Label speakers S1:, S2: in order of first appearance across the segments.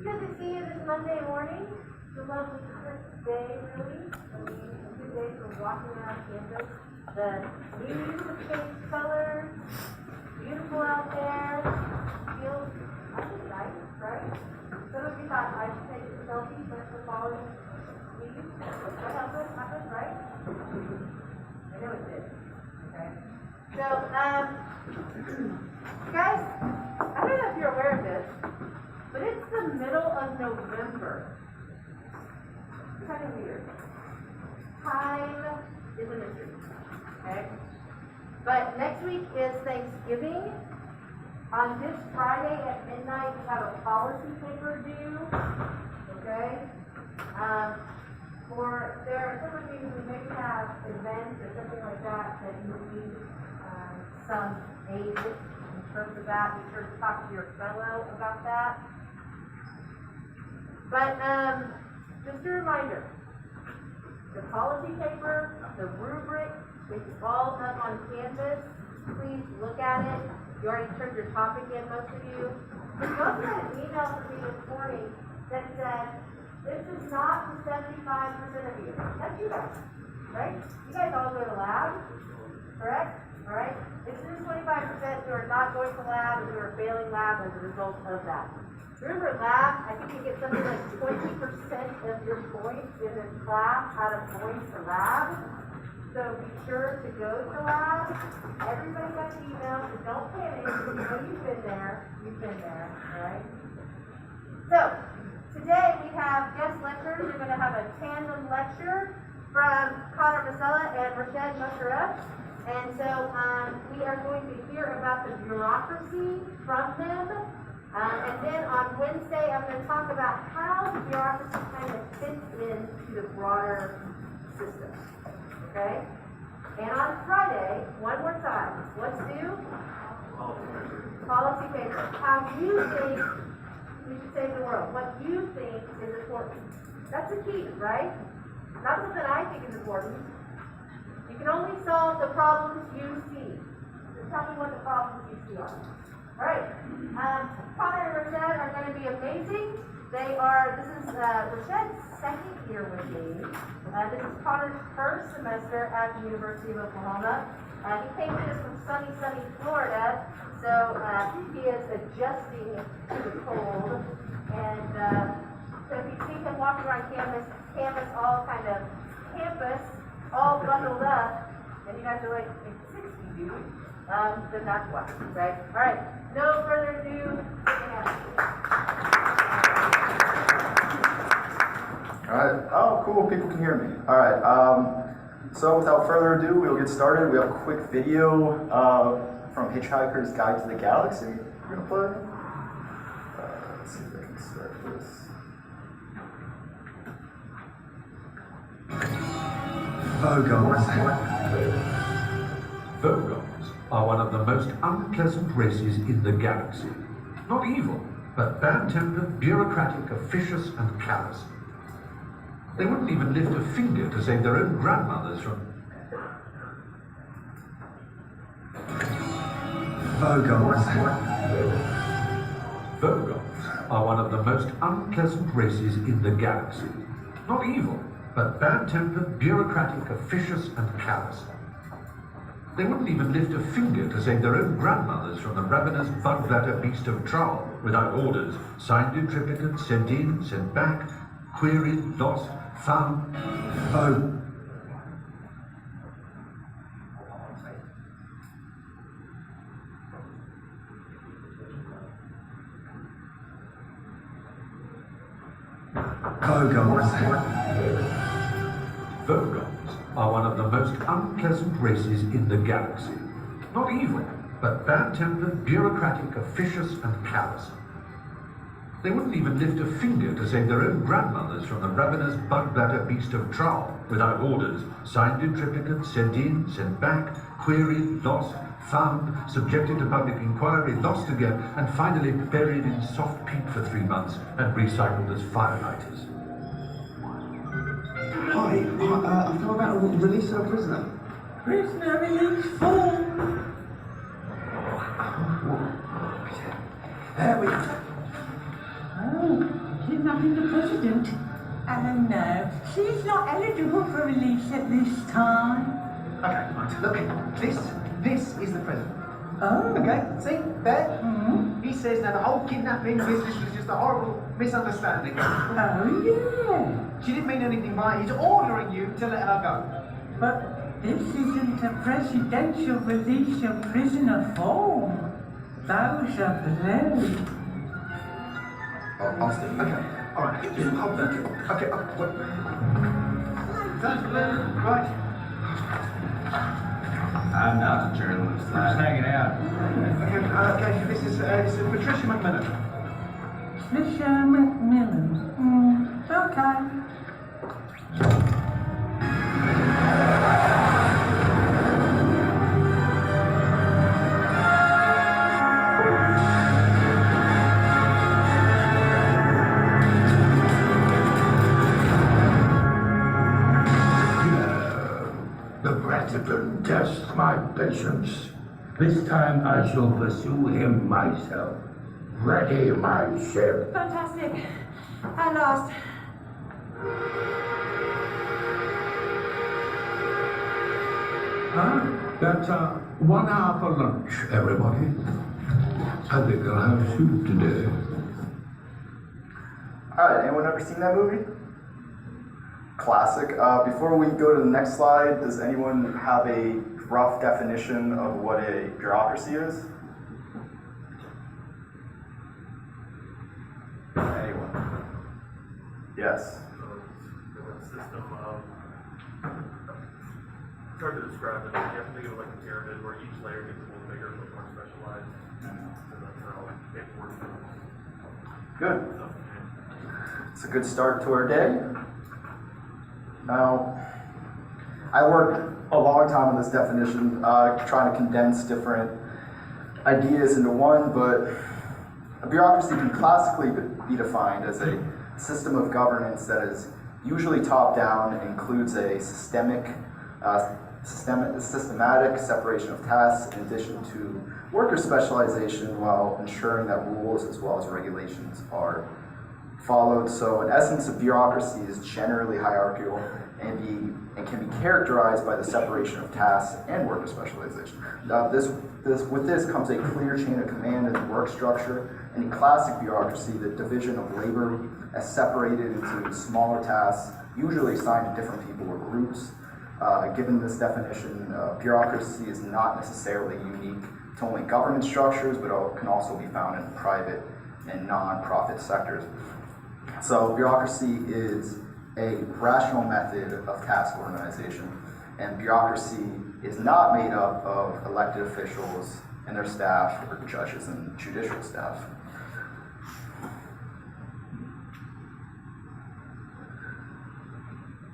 S1: Good to see you this Monday morning. It's a lovely crisp day, really. I mean, a good day for walking around campus. The leaves have changed colors. Beautiful out there. Feels, I think, nice, right? Some of you thought I should take a selfie for following leaves. That happened, right? I know it did. Okay. So, guys, I don't know if you're aware of this, but it's the middle of November. It's kind of weird. Time is a mystery, okay? But next week is Thanksgiving. On this Friday at midnight, we have a policy paper due, okay? There are some of you who maybe have events or something like that you need some aid in terms of that. Be sure to talk to your fellow about that. But just a reminder, the policy paper, the rubric, it's all up on Canvas. Please look at it. You already turned your topic in, most of you. You also had an email from me this morning that said, this is not the 75% of you. That's you guys, right? You guys all go to lab, correct? All right? This is 25% who are not going to lab and who are failing lab as a result of that. Remember, lab, I think you get something like 20% of your points in this class out of points for lab. So be sure to go to lab. Everybody got the email, so don't panic. You know you've been there. All right? So, today we have guest lecturers. We're going to have a tandem lecture from Connor Masella and Rashad Musharraf. And so we are going to hear about the bureaucracy from them. And then on Wednesday, I'm going to talk about how the bureaucracy kind of fits into the broader system. Okay? And on Friday, one more time, what's due? Policy paper. How you think we should save the world. What you think is important. That's the key, right? Not something I think is important. You can only solve the problems you see. So tell me what the problems you see are. All right. Connor and Rashad are going to be amazing. This is Rashad's second year with me. This is Connor's first semester at the University of Oklahoma. He came to us from sunny Florida, so he is adjusting to the cold. And so if you see him walking around campus all kind of all bundled up, and you guys are like, it's 60, dude. Then that's why, right? All right. No further ado.
S2: All right. Oh, cool. People can hear me. All right. So without further ado, we'll get started. We have a quick video from Hitchhiker's Guide to the Galaxy. We're gonna play. Let's see if I can start this.
S3: Vogons are one of the most unpleasant races in the galaxy. Not evil, but bad-tempered, bureaucratic, officious, and callous. They wouldn't even lift a finger to save their own grandmothers from... Vogons are one of the most unpleasant races in the galaxy. Not evil, but bad-tempered, bureaucratic, officious, and callous. They wouldn't even lift a finger to save their own grandmothers from the ravenous bug-bladder beast of Troll without orders, signed in triplicate, sent in, sent back, queried, lost, found. Vogons are one of the most unpleasant races in the galaxy. Not evil, but bad-tempered, bureaucratic, officious, and callous. They wouldn't even lift a finger to save their own grandmothers from the ravenous bug-bladder beast of Troll without orders, signed in triplicate, sent in, sent back, queried, lost, found, subjected to public inquiry, lost again, and finally buried in soft peat for 3 months and recycled as firelighters.
S4: Hi, I've come about to release a prisoner. Prisoner release form! There we go. Oh,
S5: finding the president. Oh no, she's not eligible for release at this time.
S6: Okay, right. Look, this is the president.
S5: Oh.
S6: Okay, see, there?
S5: Mm-hmm.
S6: He says now the whole kidnapping business was just a horrible misunderstanding.
S5: Oh yeah.
S6: She didn't mean anything by it. He's ordering you to let her go.
S5: But this isn't a presidential release of prisoner form. Those are blue.
S2: Oh, Austin.
S6: Okay, alright, just hold that. Okay, wait. That's blue, right.
S4: I'm not a journalist.
S6: Just hanging out. Okay, this is Patricia McMillan.
S5: Patricia McMillan. Okay.
S7: The president tests my patience. This time I shall pursue him myself. Ready my ship.
S1: Fantastic. At last.
S7: That's 1 hour for lunch, everybody. I think I'll have soup today.
S2: Alright, anyone ever seen that movie? Classic. Before we go to the next slide, does anyone have a rough definition of what a bureaucracy is? Anyone? Yes.
S8: The system of, it's hard to describe it, you have to think of it like a pyramid where each layer gets a little bigger, a little more specialized, so that's how paperwork goes.
S2: Good. It's a good start to our day. Now, I worked a long time on this definition, trying to condense different ideas into one, but a bureaucracy can classically be defined as a system of governance that is usually top-down and includes a systematic separation of tasks in addition to worker specialization while ensuring that rules as well as regulations are followed. So in essence, a bureaucracy is generally hierarchical and can be characterized by the separation of tasks and worker specialization. With this comes a clear chain of command and work structure. In a classic bureaucracy, the division of labor is separated into smaller tasks, usually assigned to different people or groups. Given this definition, bureaucracy is not necessarily unique to only government structures, but can also be found in private and non-profit sectors. So bureaucracy is a rational method of task organization, and bureaucracy is not made up of elected officials and their staff or judges and judicial staff.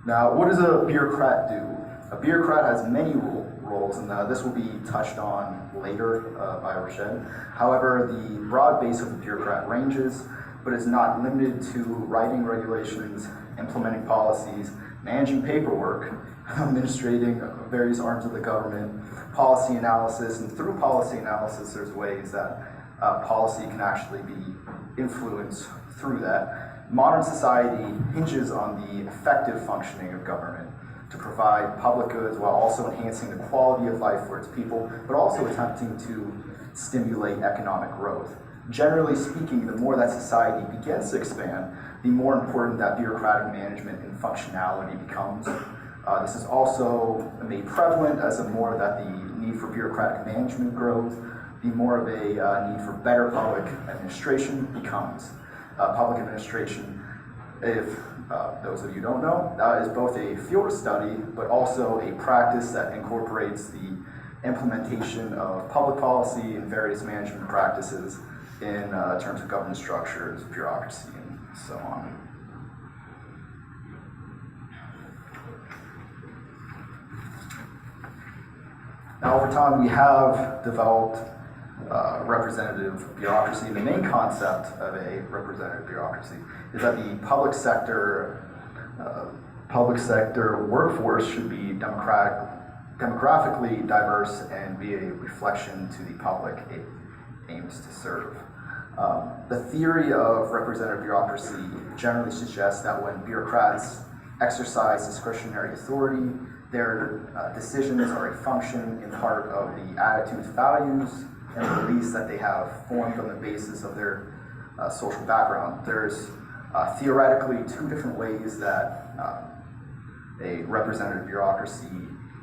S2: Now, what does a bureaucrat do? A bureaucrat has many roles, and this will be touched on later by Rashid. However, the broad base of the bureaucrat ranges, but is not limited to writing regulations, implementing policies, managing paperwork, administrating various arms of the government, policy analysis, and through policy analysis, there's ways that policy can actually be influenced through that. Modern society hinges on the effective functioning of government to provide public goods while also enhancing the quality of life for its people, but also attempting to stimulate economic growth. Generally speaking, the more that society begins to expand, the more important that bureaucratic management and functionality becomes. This is also made prevalent as the more that the need for bureaucratic management grows, the more of a need for better public administration becomes. Public administration, if those of you who don't know, is both a field of study, but also a practice that incorporates the implementation of public policy and various management practices in terms of government structures, bureaucracy, and so on. Now, over time, we have developed representative bureaucracy. The main concept of a representative bureaucracy is that the public sector workforce should be demographically diverse and be a reflection to the public it aims to serve. The theory of representative bureaucracy generally suggests that when bureaucrats exercise discretionary authority, their decisions are a function in part of the attitudes, values, and beliefs that they have formed on the basis of their social background. There's theoretically two different ways that a representative bureaucracy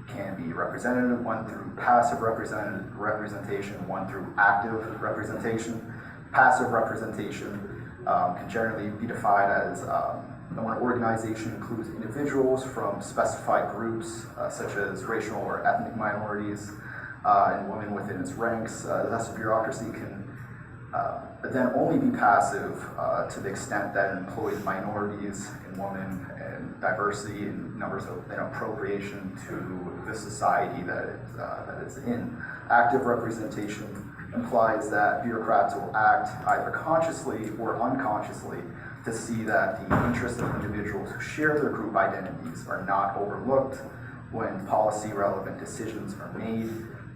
S2: can be represented, one through passive representation, one through active representation. Passive representation can generally be defined as when an organization includes individuals from specified groups, such as racial or ethnic minorities, and women within its ranks. Thus, a bureaucracy can then only be passive to the extent that it employs minorities and women and diversity and numbers of appropriation to the society that it's in. Active representation implies that bureaucrats will act either consciously or unconsciously to see that the interests of individuals who share their group identities are not overlooked when policy-relevant decisions are made.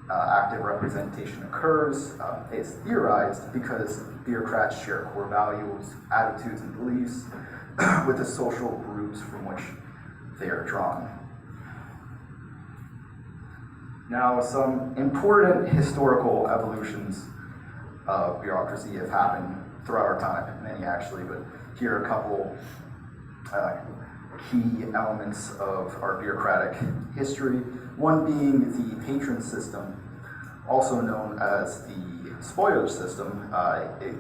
S2: Active representation occurs. It's theorized because bureaucrats share core values, attitudes, and beliefs with the social groups from which they are drawn. Now, some important historical evolutions of bureaucracy have happened throughout our time, many actually, but here are a couple key elements of our bureaucratic history. One being the Patron System, also known as the Spoiler System. It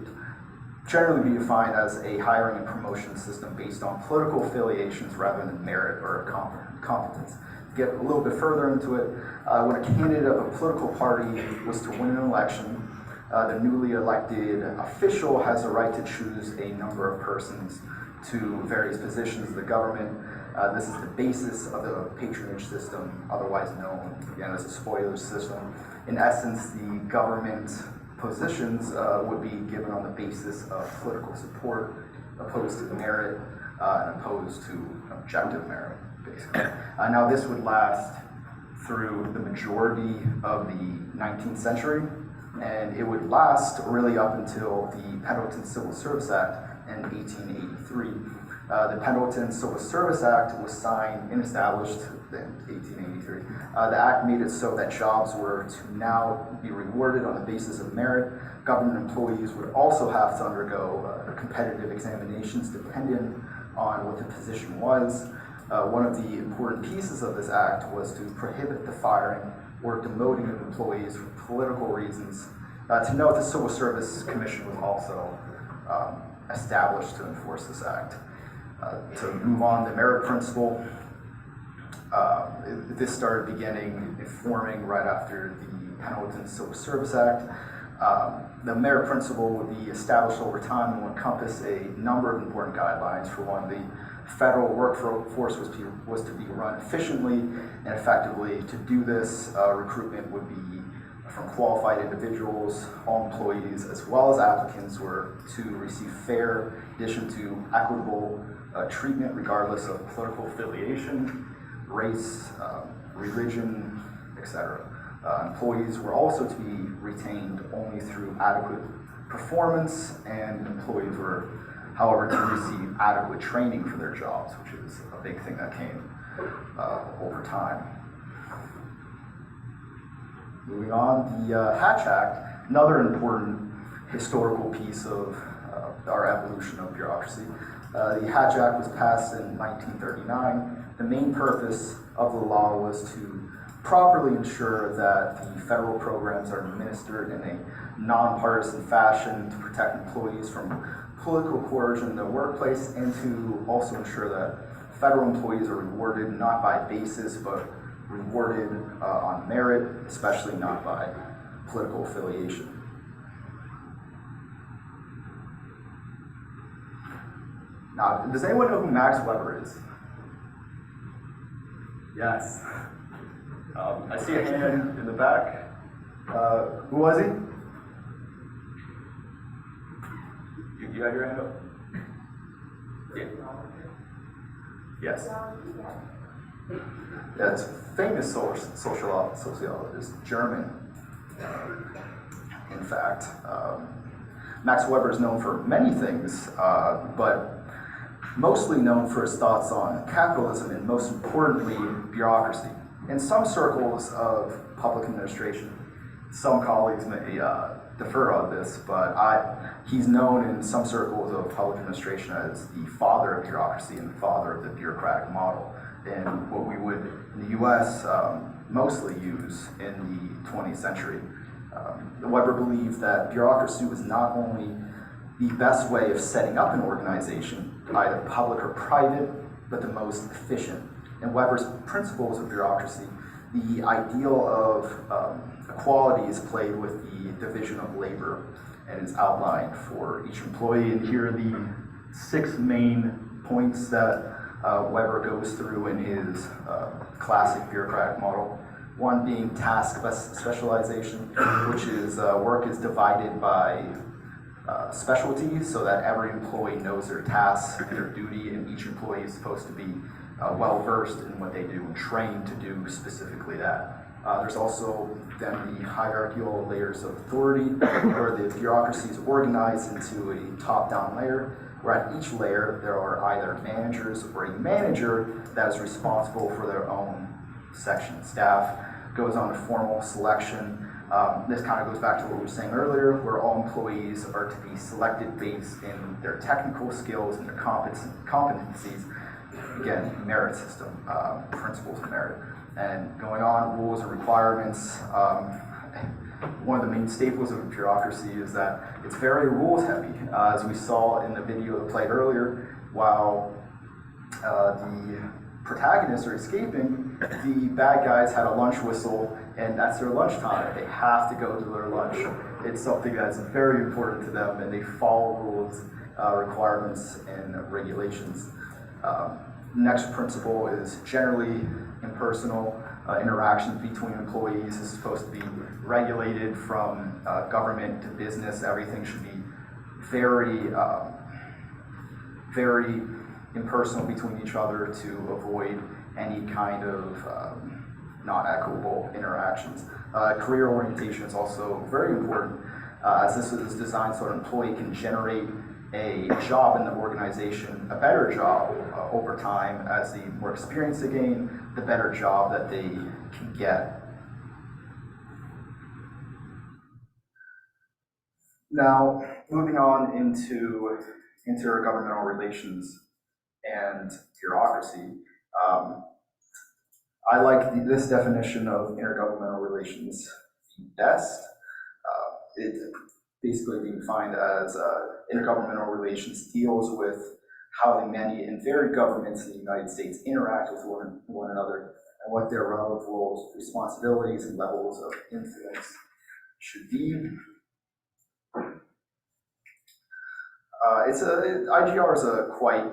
S2: generally be defined as a hiring and promotion system based on political affiliations rather than merit or competence. To get a little bit further into it, when a candidate of a political party was to win an election, the newly elected official has the right to choose a number of persons to various positions of the government. This is the basis of the patronage system, otherwise known again as the spoiler system. In essence, the government positions would be given on the basis of political support, opposed to merit, and opposed to objective merit, basically. Now, this would last through the majority of the 19th century, and it would last really up until the Pendleton Civil Service Act in 1883. The Pendleton Civil Service Act was signed and established in 1883. The act made it so that jobs were to now be rewarded on the basis of merit. Government employees would also have to undergo competitive examinations dependent on what the position was. One of the important pieces of this act was to prohibit the firing or demoting of employees for political reasons. To note, the Civil Service Commission was also established to enforce this act. To move on, the merit principle. This started forming right after the Pendleton Civil Service Act. The merit principle would be established over time and would encompass a number of important guidelines. For one, the federal workforce was to be run efficiently and effectively. To do this, recruitment would be from qualified individuals. All employees as well as applicants were to receive fair, in addition to equitable treatment regardless of political affiliation, race, religion, etc. Employees were also to be retained only through adequate performance, and employees were, however, to receive adequate training for their jobs, which is a big thing that came over time. Moving on, the Hatch Act, another important historical piece of our evolution of bureaucracy. The Hatch Act was passed in 1939. The main purpose of the law was to properly ensure that the federal programs are administered in a nonpartisan fashion to protect employees from political coercion in the workplace, and to also ensure that federal employees are rewarded not by basis but rewarded on merit, especially not by political affiliation. Now, does anyone know who Max Weber is? Yes. I see a hand in the back. Who was he? You had your hand up? Yeah. Yes. Yeah, it's a famous sociologist, German, in fact. Max Weber is known for many things, but mostly known for his thoughts on capitalism and most importantly, bureaucracy. In some circles of public administration, some colleagues may defer on this, but he's known in some circles of public administration as the father of bureaucracy and the father of the bureaucratic model, and what we would, in the US, mostly use in the 20th century. Weber believed that bureaucracy was not only the best way of setting up an organization, either public or private, but the most efficient. In Weber's principles of bureaucracy, the ideal of equality is played with the division of labor and is outlined for each employee. And here are the 6 main points that Weber goes through in his classic bureaucratic model. One being task specialization, which is work is divided by specialty so that every employee knows their tasks, their duty, and each employee is supposed to be well-versed in what they do and trained to do specifically that. There's also then the hierarchical layers of authority, where the bureaucracy is organized into a top-down layer, where at each layer there are either managers or a manager that is responsible for their own section. Staff goes on to formal selection. This kind of goes back to what we were saying earlier, where all employees are to be selected based in their technical skills and their competencies. Again, merit system, principles of merit. And going on, rules and requirements. One of the main staples of bureaucracy is that it's very rules heavy. As we saw in the video that played earlier, while the protagonists are escaping, the bad guys had a lunch whistle, and that's their lunchtime. They have to go to their lunch. It's something that's very important to them, and they follow rules, requirements, and regulations. Next principle is generally impersonal interactions between employees is supposed to be regulated from government to business. Everything should be very, very impersonal between each other to avoid any kind of non-equitable interactions. Career orientation is also very important, as this is designed so an employee can generate a job in the organization, a better job over time. As the more experience they gain, the better job that they can get. Now, moving on into intergovernmental relations and bureaucracy. I like this definition of intergovernmental relations the best. It's basically being defined as intergovernmental relations deals with how the many and varied governments in the United States interact with one another and what their relative roles, responsibilities, and levels of influence should be. IGR is a quite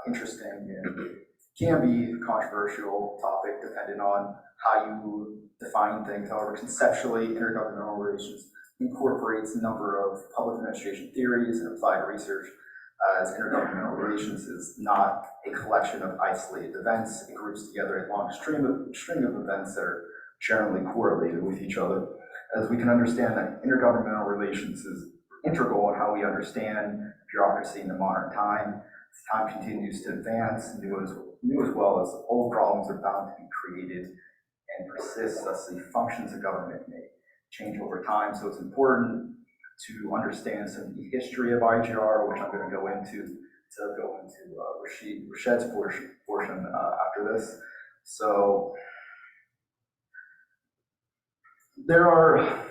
S2: interesting and can be controversial topic depending on how you define things. However, conceptually, intergovernmental relations incorporates a number of public administration theories and applied research, as intergovernmental relations is not a collection of isolated events. It groups together a long string of events that are generally correlated with each other. As we can understand that intergovernmental relations is integral in how we understand bureaucracy in the modern time. As time continues to advance, new as well as old problems are bound to be created and persist, thus the functions of government may change over time. So it's important to understand some of the history of IGR, which I'm going to go into Rashid's portion after this. So there are,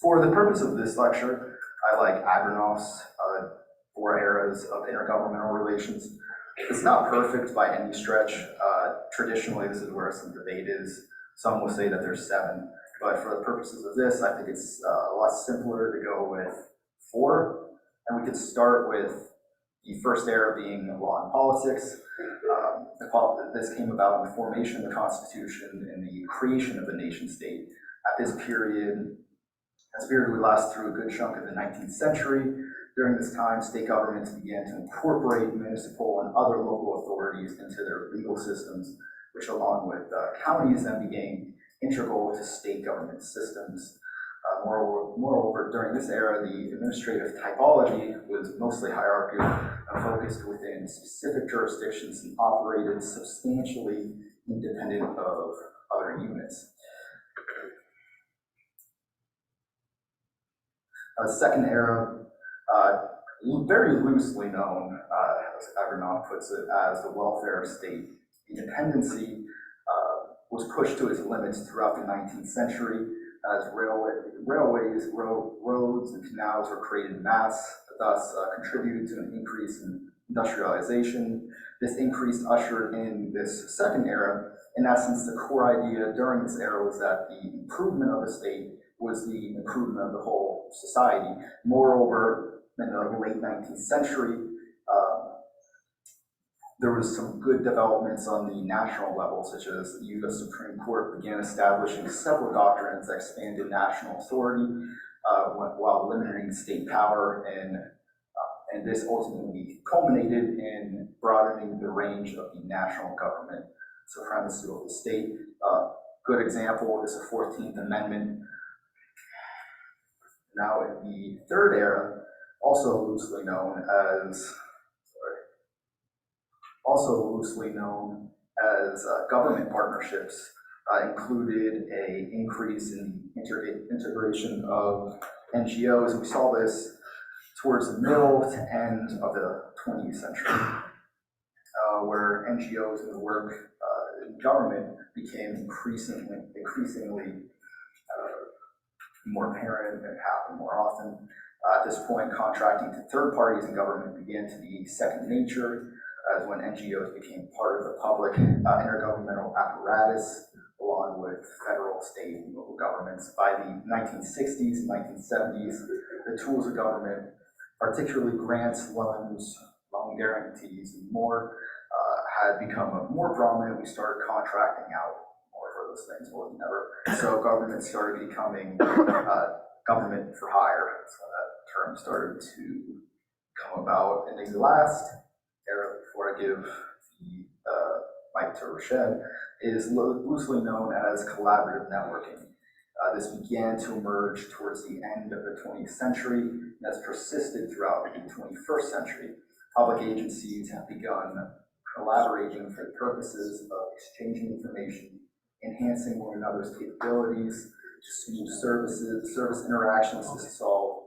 S2: for the purpose of this lecture, I like Agranov's 4 eras of intergovernmental relations. It's not perfect by any stretch. Traditionally, this is where some debate is. Some will say that there's 7. But for the purposes of this, I think it's a lot simpler to go with 4. And we could start with the first era being law and politics. This came about in the formation of the Constitution and the creation of the nation state. At this period would last through a good chunk of the 19th century. During this time, state governments began to incorporate municipal and other local authorities into their legal systems, which along with counties then became integral to state government systems. Moreover, during this era, the administrative typology was mostly hierarchical and focused within specific jurisdictions and operated substantially independent of other units. Second era, very loosely known, as Agronom puts it, as the welfare state. Independency was pushed to its limits throughout the 19th century as railways, roads, and canals were created en masse, thus contributed to an increase in industrialization. This increase ushered in this second era. In essence, the core idea during this era was that the improvement of the state was the improvement of the whole society. Moreover, in the late 19th century, there was some good developments on the national level, such as the U.S. Supreme Court began establishing several doctrines that expanded national authority while limiting state power, and this ultimately culminated in broadening the range of the national government supremacy of the state. Good example is the 14th Amendment. Now in the third era, also loosely known as government partnerships, included an increase in integration of NGOs. We saw this towards the middle to end of the 20th century, where NGOs and the work in government became increasingly more apparent and happened more often. At this point, contracting to third parties in government began to be second nature, as when NGOs became part of the public intergovernmental apparatus, along with federal, state, and local governments. By the 1960s and 1970s, the tools of government, particularly grants, loans, loan guarantees, and more, had become more prominent. We started contracting out more for those things more than ever. So government started becoming government for hire. So that term started to come about. And the last era, before I give the mic to Rashad, is loosely known as collaborative networking. This began to emerge towards the end of the 20th century and has persisted throughout the 21st century. Public agencies have begun collaborating for the purposes of exchanging information, enhancing one another's capabilities, to smooth service interactions to solve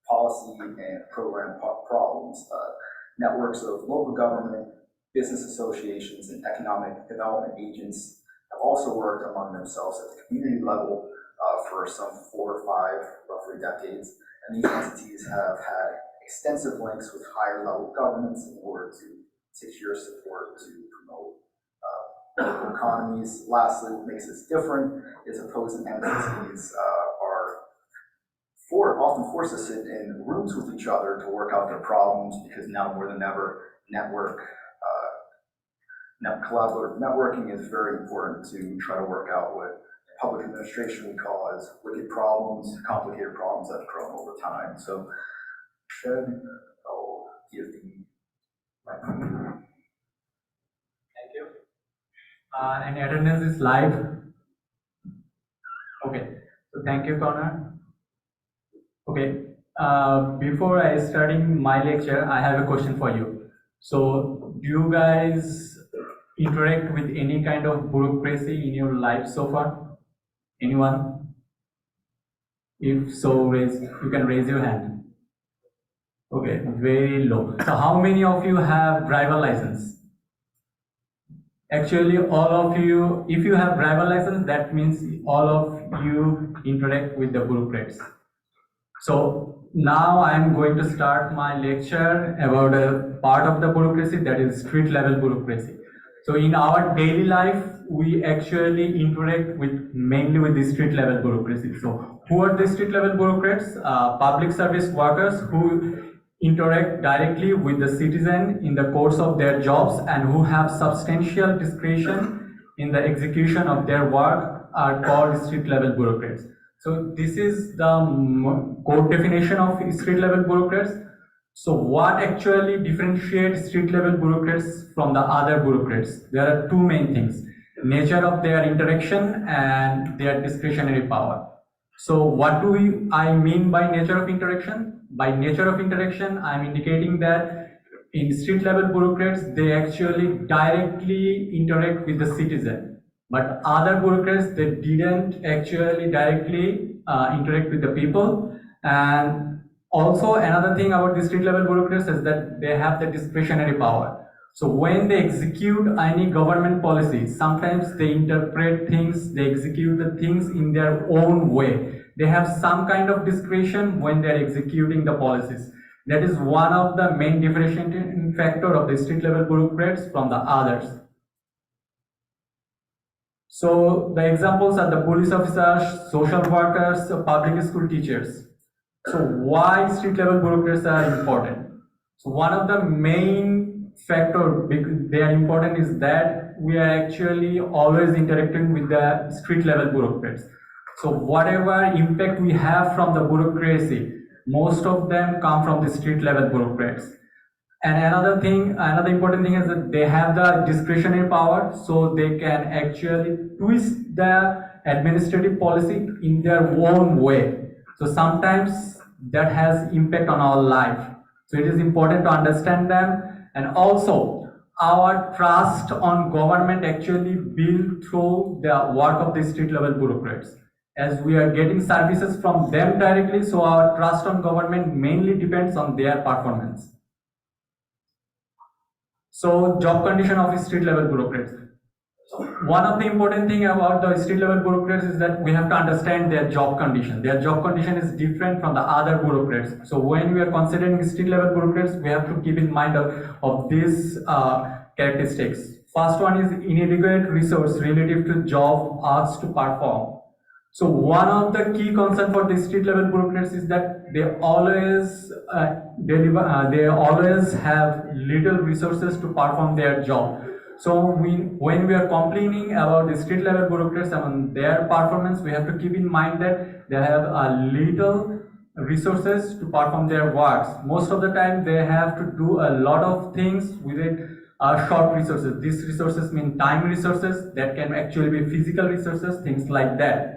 S2: policy and program problems. Networks of local government, business associations, and economic development agents have also worked among themselves at the community level for some 4 or 5, roughly, decades. And these entities have had extensive links with higher level governments in order to secure support to promote local economies. Lastly, what makes this different is opposing entities often force us to sit in rooms with each other to work out their problems, because now more than ever, collaborative networking is very important to try to work out what in public administration we call as wicked problems, complicated problems that have grown over time. So, I'll give the microphone.
S9: Thank you. And attendance is live. Okay, so thank you, Connor. Okay, before I starting my lecture, I have a question for you. So, do you guys interact with any kind of bureaucracy in your life so far? Anyone? If so, you can raise your hand. Okay, very low. So, how many of you have driver license? Actually, all of you, if you have driver license, that means all of you interact with the bureaucrats. So now I am going to start my lecture about a part of the bureaucracy, that is street level bureaucracy. So in our daily life, we actually interact mainly with the street level bureaucracy. So who are the street level bureaucrats? Public service workers who interact directly with the citizen in the course of their jobs and who have substantial discretion in the execution of their work are called street level bureaucrats. So this is the code definition of street level bureaucrats. So what actually differentiates street level bureaucrats from the other bureaucrats? There are two main things: nature of their interaction and their discretionary power. So what do I mean by nature of interaction? By nature of interaction, I'm indicating that in street level bureaucrats, they actually directly interact with the citizen. But other bureaucrats, they didn't actually directly interact with the people. And also another thing about the street level bureaucrats is that they have the discretionary power. So when they execute any government policy, sometimes they interpret things, they execute the things in their own way. They have some kind of discretion when they're executing the policies. That is one of the main differentiating factor of the street level bureaucrats from the others. So the examples are the police officers, social workers, public school teachers. So why street level bureaucrats are important? So one of the main factor they are important is that we are actually always interacting with the street level bureaucrats. So whatever impact we have from the bureaucracy, most of them come from the street level bureaucrats. And another important thing is that they have the discretionary power, so they can actually twist the administrative policy in their own way. So sometimes that has impact on our life. So it is important to understand them. And also, our trust on government actually built through the work of the street level bureaucrats. As we are getting services from them directly, so our trust on government mainly depends on their performance. So, job condition of street level bureaucrats. One of the important thing about the street level bureaucrats is that we have to understand their job condition. Their job condition is different from the other bureaucrats. So when we are considering street level bureaucrats, we have to keep in mind of these characteristics. First one is inadequate resource relative to job asked to perform. So one of the key concerns for the street level bureaucrats is that they always they always have little resources to perform their job. So when we are complaining about the street level bureaucrats and their performance, we have to keep in mind that they have a little resources to perform their works. Most of the time they have to do a lot of things with short resources. These resources mean time resources, that can actually be physical resources, things like that.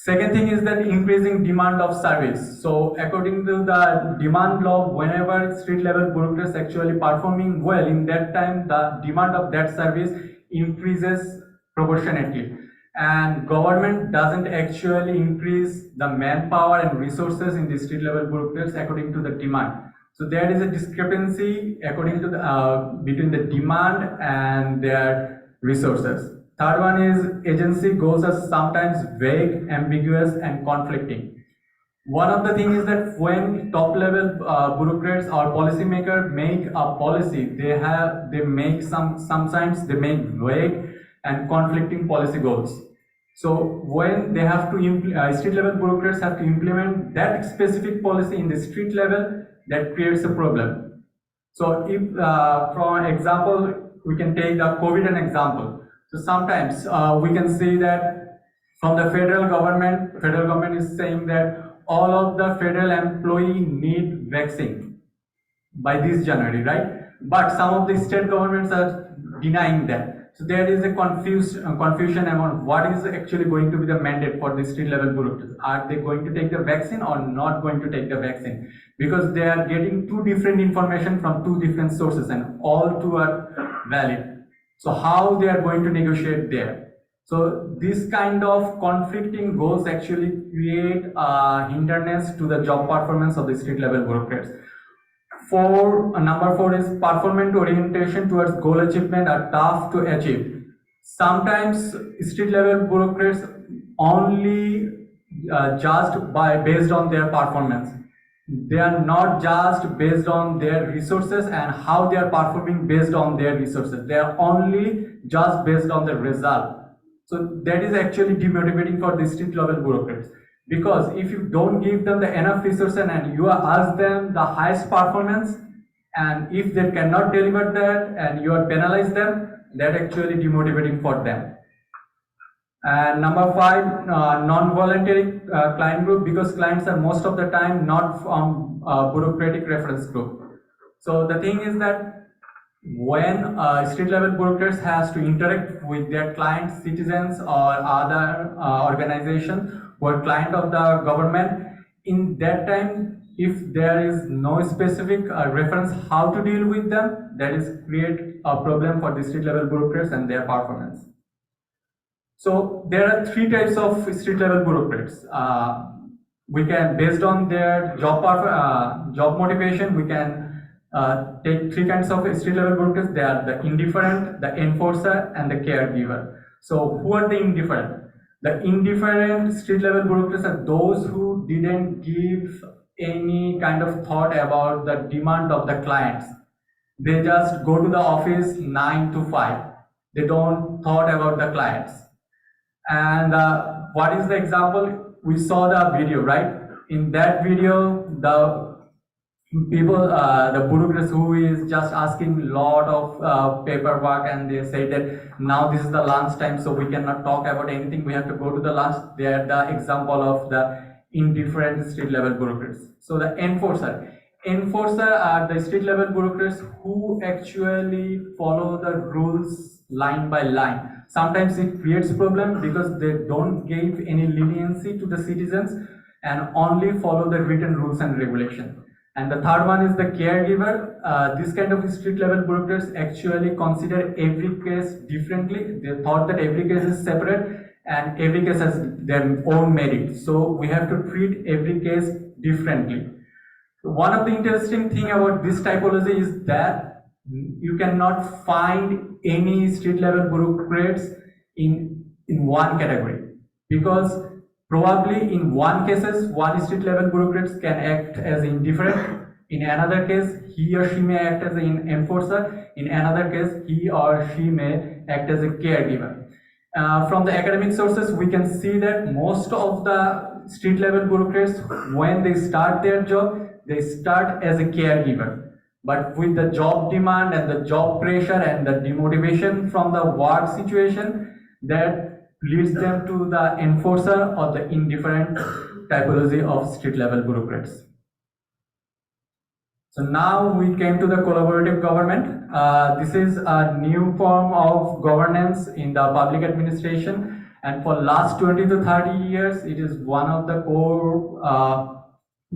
S9: Second thing is that increasing demand of service. So according to the demand law, whenever street level bureaucrats actually performing well, in that time the demand of that service increases proportionately. And government doesn't actually increase the manpower and resources in the street level bureaucrats according to the demand. So there is a discrepancy according to the between the demand and their resources. Third one is agency goals are sometimes vague, ambiguous, and conflicting. One of the things is that when top level bureaucrats or policymakers make a policy, they make sometimes they make vague and conflicting policy goals. So when they have to street level bureaucrats have to implement that specific policy in the street level, that creates a problem. So if for example we can take the COVID an example. So sometimes we can see that from the federal government is saying that all of the federal employees need vaccine by this January, right? But some of the state governments are denying that. So there is a confusion among what is actually going to be the mandate for the street level bureaucrats. Are they going to take the vaccine or not going to take the vaccine? Because they are getting two different information from two different sources and all two are valid. So how they are going to negotiate there? So this kind of conflicting goals actually create a hindrance to the job performance of the street level bureaucrats. Number 4 is performance orientation towards goal achievement are tough to achieve. Sometimes street level bureaucrats only judged based on their performance. They are not judged based on their resources and how they are performing based on their resources. They are only judged based on the result. So that is actually demotivating for the street level bureaucrats. Because if you don't give them the enough resources and you ask them the highest performance, and if they cannot deliver that and you are penalize them, that actually demotivating for them. And number 5, non-voluntary client group, because clients are most of the time not from bureaucratic reference group. So the thing is that when street level bureaucrats has to interact with their clients, citizens or other organizations, who are client of the government. In that time, if there is no specific reference how to deal with them, that is create a problem for district level bureaucrats and their performance. So there are three types of street level bureaucrats. We can, based on their job motivation, we can take three kinds of street level bureaucrats. They are the indifferent, the enforcer, and the caregiver. So who are the indifferent? The indifferent street level bureaucrats are those who didn't give any kind of thought about the demand of the clients. They just go to the office 9 to 5. They don't thought about the clients. And what is the example? We saw the video, right? In that video, the people, the bureaucrats who is just asking lot of paperwork, and they say that now this is the lunch time, so we cannot talk about anything. We have to go to the lunch. They are the example of the indifferent street level bureaucrats. So the enforcer are the street level bureaucrats who actually follow the rules line by line. Sometimes it creates problem because they don't give any leniency to the citizens and only follow the written rules and regulation. And the third one is the caregiver. This kind of street level bureaucrats actually consider every case differently. They thought that every case is separate and every case has their own merit. So we have to treat every case differently. One of the interesting thing about this typology is that you cannot find any street level bureaucrats in one category, because probably in one cases one street level bureaucrats can act as indifferent, in another case he or she may act as an enforcer, in another case he or she may act as a caregiver. From the academic sources we can see that most of the street level bureaucrats, when they start their job, they start as a caregiver. But with the job demand and the job pressure and the demotivation from the work situation, that leads them to the enforcer or the indifferent typology of street level bureaucrats. So now we came to the collaborative government. This is a new form of governance in the public administration, and for last 20 to 30 years, it is one of the core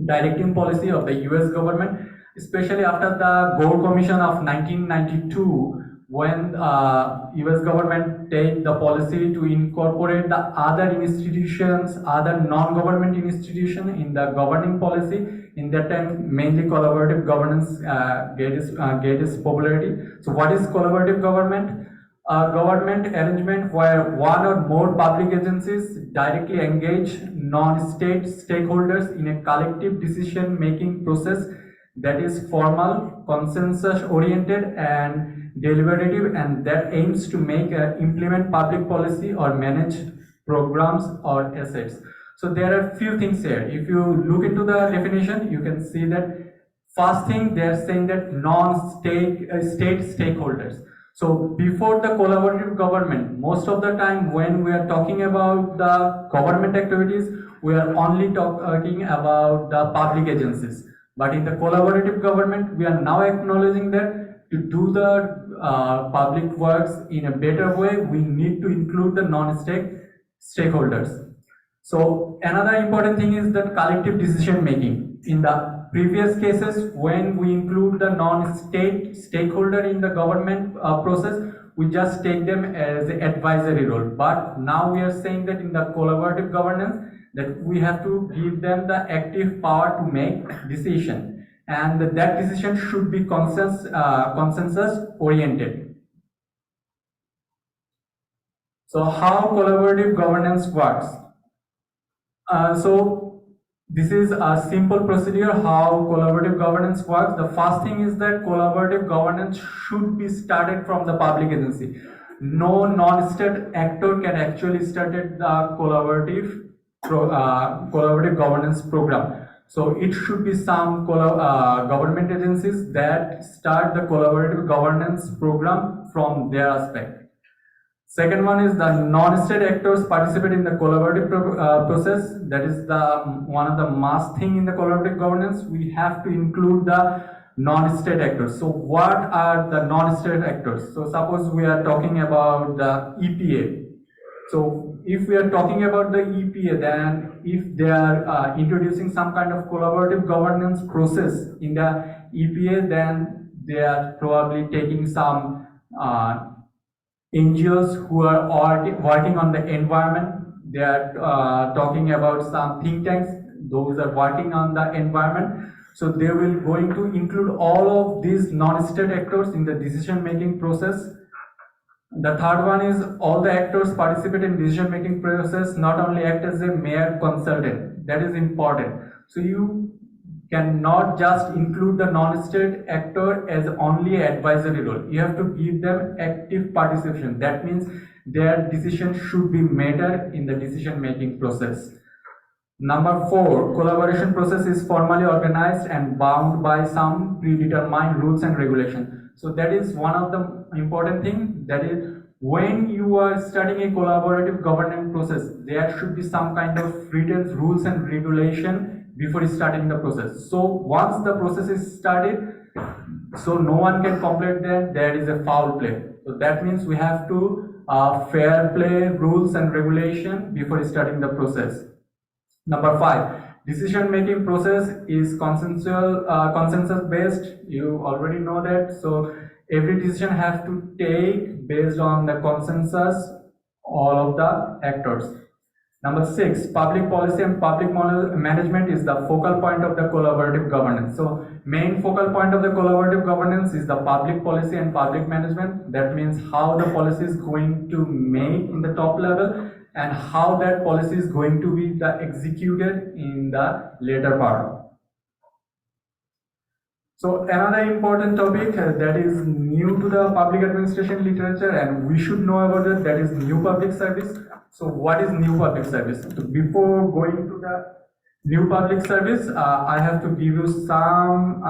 S9: directing policy of the US government, especially after the Gore Commission of 1992, when US government take the policy to incorporate the other institutions, other non-government institutions in the governing policy. In that time, mainly collaborative governance get its popularity. So what is collaborative government? A government arrangement where one or more public agencies directly engage non-state stakeholders in a collective decision-making process that is formal, consensus-oriented, and deliberative, and that aims to make implement public policy or manage programs or assets. So there are few things here. If you look into the definition, you can see that first thing they are saying that non-state state stakeholders. So before the collaborative government, most of the time when we are talking about the government activities, we are only talking about the public agencies. But in the collaborative government, we are now acknowledging that to do the public works in a better way, we need to include the non-state stakeholders. So another important thing is that collective decision making. In the previous cases, when we include the non-state stakeholder in the government process, we just take them as an advisory role. But now we are saying that in the collaborative governance, that we have to give them the active power to make decision, and that decision should be consensus oriented. So how collaborative governance works? So this is a simple procedure how collaborative governance works. The first thing is that collaborative governance should be started from the public agency. No non-state actor can actually start the collaborative governance program. So it should be some government agencies that start the collaborative governance program from their aspect. Second one is the non-state actors participate in the collaborative process. That is the one of the must thing in the collaborative governance. We have to include the non-state actors. So what are the non-state actors? So suppose we are talking about the EPA. So if we are talking about the EPA, then if they are introducing some kind of collaborative governance process in the EPA, then they are probably taking some NGOs who are working on the environment. They are talking about some think tanks, those are working on the environment. So they will going to include all of these non-state actors in the decision-making process. The third one is all the actors participate in decision-making process, not only act as a mere consultant. That is important. So you cannot just include the non-state actor as only advisory role. You have to give them active participation. That means their decision should be mattered in the decision-making process. Number 4, collaboration process is formally organized and bound by some predetermined rules and regulations. So that is one of the important things, that is when you are studying a collaborative governance process, there should be some kind of written rules and regulation before starting the process. So once the process is started, so no one can complain that there is a foul play. So that means we have to fair play rules and regulation before starting the process. Number 5, decision-making process is consensus based. You already know that. So every decision has to take based on the consensus all of the actors. Number 6, public policy and public management is the focal point of the collaborative governance. So main focal point of the collaborative governance is the public policy and public management. That means how the policy is going to make in the top level and how that policy is going to be executed in the later part. So another important topic that is new to the public administration literature and we should know about it, that is new public service. So what is new public service? So before going to the new public service, I have to give you some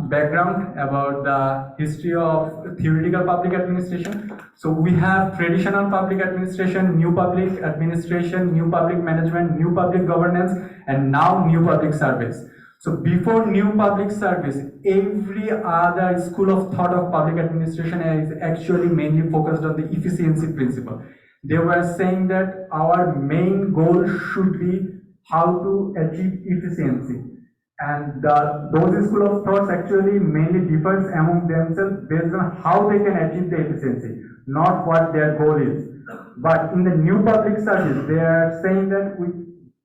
S9: background about the history of theoretical public administration. So we have traditional public administration, new public administration, new public management, new public governance, and now new public service. So before new public service, every other school of thought of public administration is actually mainly focused on the efficiency principle. They were saying that our main goal should be how to achieve efficiency. And those school of thoughts actually mainly differs among themselves based on how they can achieve the efficiency, not what their goal is. But in the new public service, they are saying that we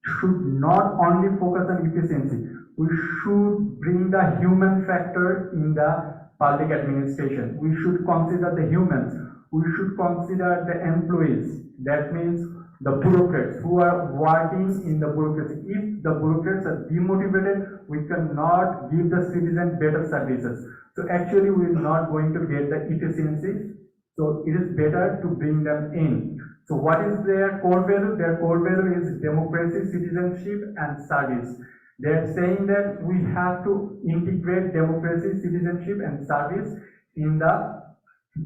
S9: should not only focus on efficiency, we should bring the human factor in the public administration. We should consider the humans. We should consider the employees. That means the bureaucrats who are working in the bureaucracy. If the bureaucrats are demotivated, we cannot give the citizen better services. So actually we are not going to get the efficiency. So it is better to bring them in. So what is their core value? Their core value is democracy, citizenship, and service. They are saying that we have to integrate democracy, citizenship, and service in the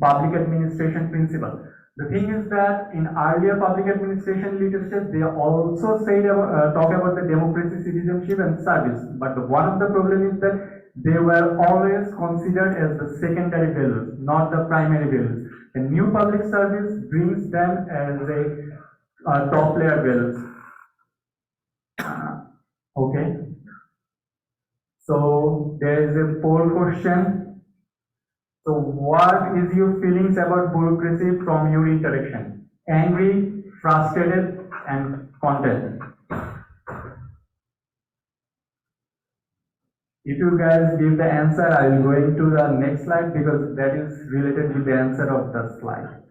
S9: public administration principle. The thing is that in earlier public administration literature, they also said talk about the democracy, citizenship, and service. But one of the problem is that they were always considered as the secondary values, not the primary values. And new public service brings them as a top layer values. Okay. So there is a poll question. So what is your feelings about bureaucracy from your interaction? Angry, frustrated, and content. If you guys give the answer, I will go into the next slide because that is related with the answer of the slide.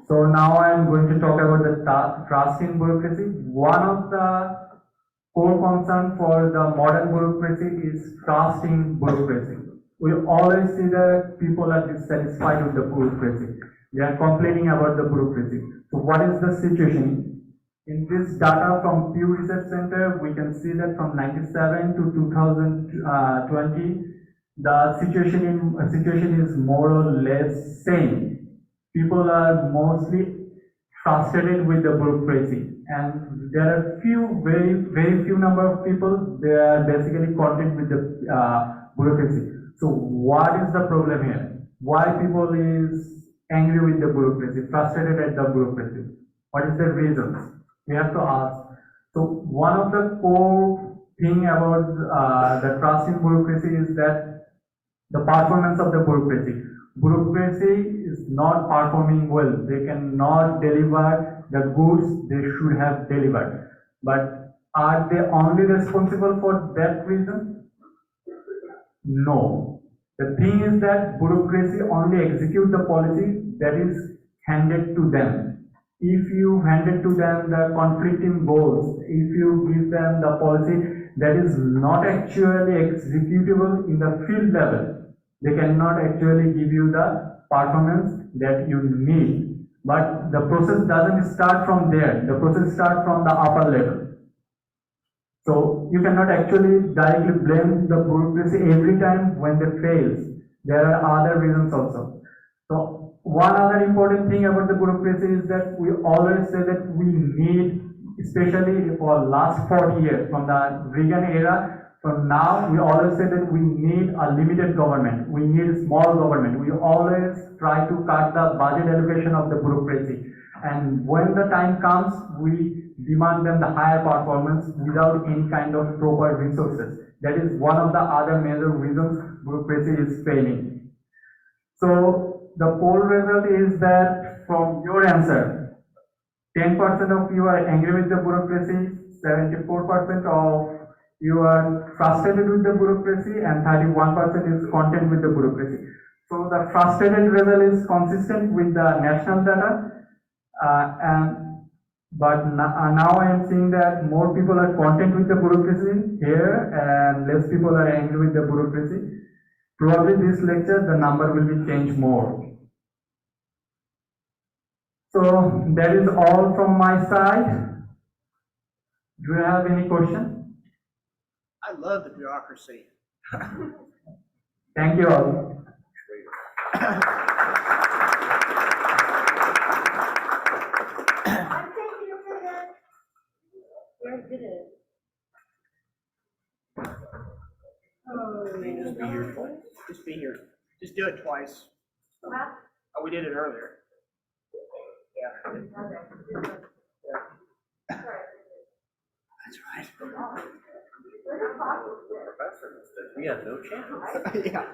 S9: So now I am going to talk about the trusting bureaucracy. One of the core concerns for the modern bureaucracy is trusting bureaucracy. We always see that people are dissatisfied with the bureaucracy. They are complaining about the bureaucracy. So what is the situation? In this data from Pew Research Center, we can see that from 97 to 2020, the situation is more or less same. People are mostly frustrated with the bureaucracy, and there are very few number of people, they are basically content with the bureaucracy. So what is the problem here? Why people is angry with the bureaucracy, frustrated at the bureaucracy? What is the reasons? We have to ask. So one of the core thing about the trust in bureaucracy is that the performance of the bureaucracy. Bureaucracy is not performing well. They cannot deliver the goods they should have delivered. But are they only responsible for that reason? No. The thing is that bureaucracy only execute the policy that is handed to them. If you handed to them the conflicting goals, if you give them the policy that is not actually executable in the field level, they cannot actually give you the performance that you need. But the process doesn't start from there. The process starts from the upper level. So you cannot actually directly blame the bureaucracy every time when they fails. There are other reasons also. So one other important thing about the bureaucracy is that we always say that we need, especially for last 40 years, from the Reagan era, from now, we always say that we need a limited government. We need small government. We always try to cut the budget allocation of the bureaucracy. And when the time comes, we demand them the higher performance without any kind of proper resources. That is one of the other major reasons bureaucracy is failing. So the poll result is that from your answer, 10% of you are angry with the bureaucracy, 74% of you are frustrated with the bureaucracy, and 31% is content with the bureaucracy. So the frustrated result is consistent with the national data, but now I am seeing that more people are content with the bureaucracy here and less people are angry with the bureaucracy. Probably this lecture, the number will be changed more. So that is all from my side. Do you have any question?
S10: I love the bureaucracy.
S9: Thank you all.
S1: I'm taking a minute. Where did it?
S10: You just be here twice. Just be here. Just do it twice.
S1: Huh?
S10: Oh, we did it earlier. Yeah.
S1: Okay.
S10: That's right.
S8: Professor, we had no chance.
S10: Yeah.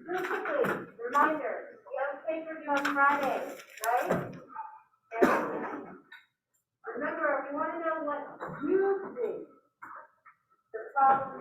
S1: Real quickly, reminder, we have a paper due on Friday, right? And remember, we want to know what you think the problem